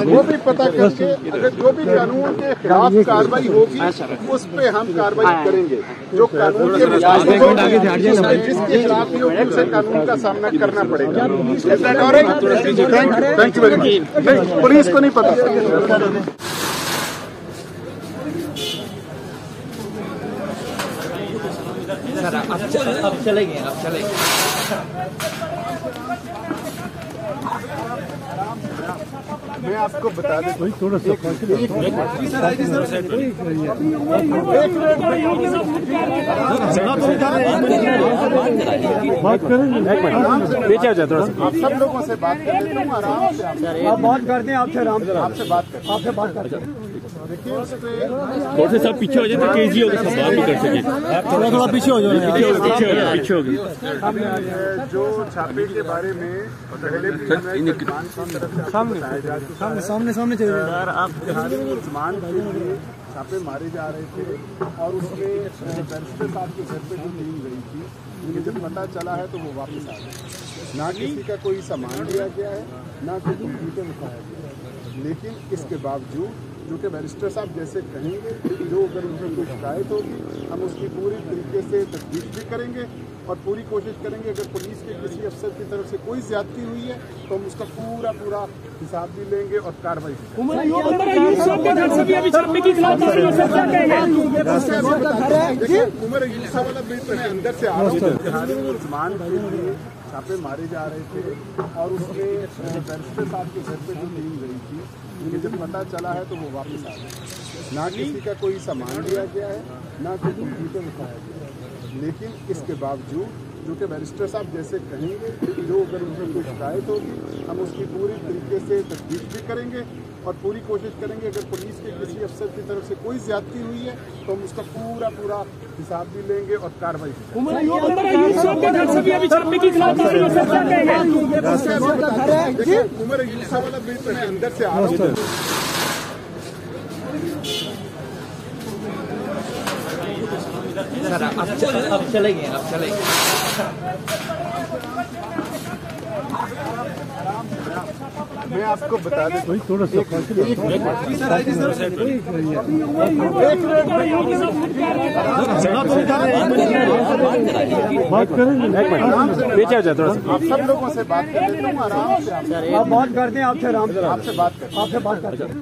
वो भी पता करके अगर जो भी कानून के खिलाफ कार्रवाई होगी उस पे हम कार्रवाई करेंगे। जो कानून के जिसके खिलाफ भी होगी उसे कानून का सामना करना पड़ेगा। Thank you very much. Police को नहीं पता। सर अब चलेंगे मैं आपको बता दें थोड़ा सा बात करेंगे आप सब लोगों से बात कर लेता हूँ आराम से। आप बात करते हैं आपसे आराम से आपसे बात करते हैं। थोड़े सब पीछे हो जाए तो केजी होगा, सब बात भी कर सके। थोड़ा पीछे हो जाए। पीछे हो गए। जो छापे के बारे में पहले भी सामने चल रहा है। आप उस्मान के लिए छापे मारे जा रहे थे और उसमें बैरिस्टर साहब के घर पे जो टीम गई थी, उन्हें जब पता चला है तो वो वापस आ गए। ना किसी का कोई सामान लिया गया है, ना कोई कंप्यूटर उठाया गया है, लेकिन इसके बावजूद जो कि बैरिस्टर साहब जैसे कहेंगे, जो अगर उनमें कोई शिकायत होगी हम उसकी पूरी तरीके से तफ्तीश भी करेंगे और पूरी कोशिश करेंगे। अगर पुलिस के किसी अफसर की तरफ से कोई ज्यादती हुई है तो हम उसका पूरा हिसाब भी लेंगे और कार्रवाई उमर यूसुफ वाला बिल अंदर से उस्मान के लिए छापे मारे जा रहे थे और उसमें बैरिस्टर साहब के घर पे जो टीम गई थी, उन्हें जब पता चला है तो वो वापस आ गए। ना किसी का कोई सामान लिया गया है, ना कोई कंप्यूटर उठाया गया है, लेकिन इसके बावजूद जो कि बैरिस्टर साहब जैसे कहेंगे, जो अगर उनमें कोई शिकायत होगी हम उसकी पूरी तरीके से तफ्तीश भी करेंगे और पूरी कोशिश करेंगे। अगर पुलिस के किसी अफसर की तरफ से कोई ज्यादती हुई है तो हम उसका पूरा हिसाब भी लेंगे और कार्रवाई उमर यूसुफ वाला बिल अंदर से आ रहा है। सर अब चलेंगे मैं आपको बता दें थोड़ा सा बात करेंगे आप सब लोगों से बात कर लेता हूँ आराम से। आप बात करते हैं आपसे आराम से आपसे बात करते हैं।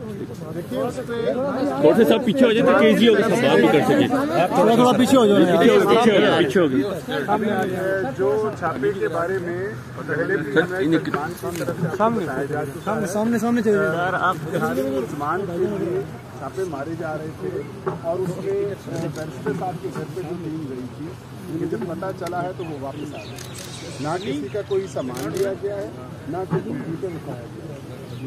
थोड़े सब पीछे हो जाए तो केजी होगा, सब बात भी कर सके। थोड़ा पीछे हो जाए। पीछे हो गए। जो छापे के बारे में पहले भी सामने चल रहा है। आप उस्मान के लिए छापे मारे जा रहे थे और उसमें बैरिस्टर साहब के घर पे जो टीम गई थी, उन्हें जब पता चला है तो वो वापस आ गए। ना किसी का कोई सामान लिया गया है, ना कोई कंप्यूटर उठाया गया है,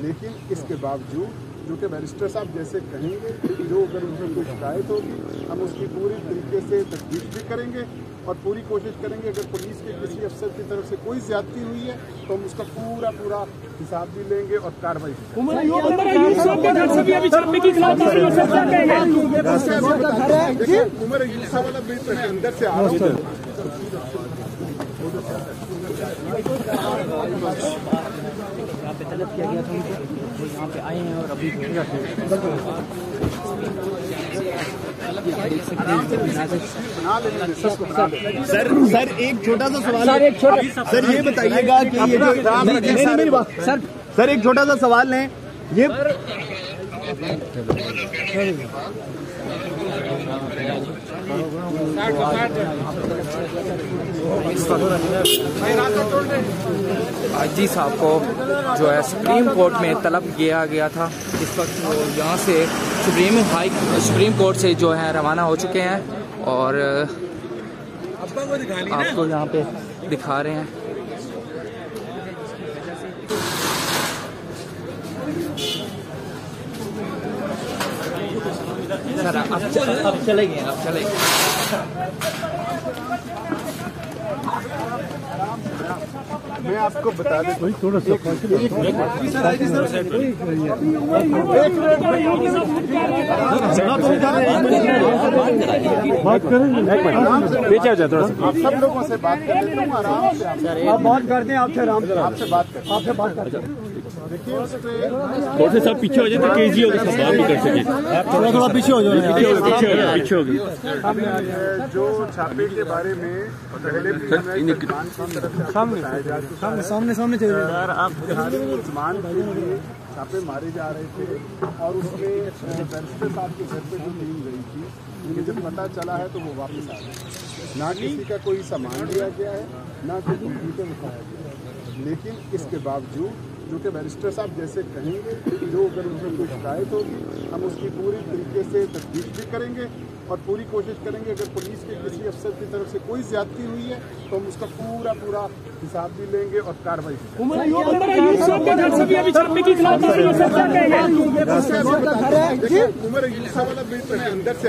लेकिन इसके बावजूद जो कि बैरिस्टर साहब जैसे कहेंगे, जो अगर उनमें कोई शिकायत होगी हम उसकी पूरी तरीके से तफ्तीश भी करेंगे और पूरी कोशिश करेंगे। अगर पुलिस के किसी अफसर की तरफ से कोई ज्यादती हुई है तो हम उसका पूरा हिसाब भी लेंगे और कार्रवाई उमर यूसुफ वाला बिल अंदर से आ रहा है। यहाँ पे तलब किया गया था उनको, वो यहाँ पे आए हैं और अभी सर एक छोटा सा सवाल सर ये बताइएगा कि ये जो सर एक छोटा सा सवाल है ये आजी साहब को जो है सुप्रीम कोर्ट में तलब किया गया था। इस वक्त वो यहाँ से सुप्रीम कोर्ट से जो है रवाना हो चुके हैं और आपको यहाँ पे दिखा रहे हैं। सर अब चलेंगे मैं आपको बता दें थोड़ा सा बात करेंगे आप सब लोगों से बात कर लेता हूँ आराम से। आप बात करते हैं आपसे आराम से आपसे बात करते हैं। देखिए उस पे थोड़े से सब पीछे हो जाए तो केजी होगा, सब बात भी कर सके। थोड़ा पीछे हो जाए, पीछे हो गए। जो छापे के बारे में पहले भी हमें सलमान की तरफ से आपको बताया जा चुका है। सामने चलिए यार आप। बिहारी मुसलमान के लिए छापे मारे जा रहे थे और उसमें बैरिस्टर साहब के घर पे जो टीम गई थी, उन्हें जब पता चला है तो वो वापस आ गए। ना किसी का कोई सामान लिया गया है, ना कोई कंप्यूटर उठाया गया है, लेकिन इसके बावजूद जो कि बैरिस्टर साहब जैसे कहेंगे, जो अगर उनसे कोई शिकायत होगी हम उसकी पूरी तरीके से तफ्तीश भी करेंगे और पूरी कोशिश करेंगे। अगर पुलिस के किसी अफसर की तरफ से कोई ज्यादती हुई है तो हम उसका पूरा हिसाब भी लेंगे और कार्रवाई भी करेंगे। उमर यूसुफ वाला बिल अंदर से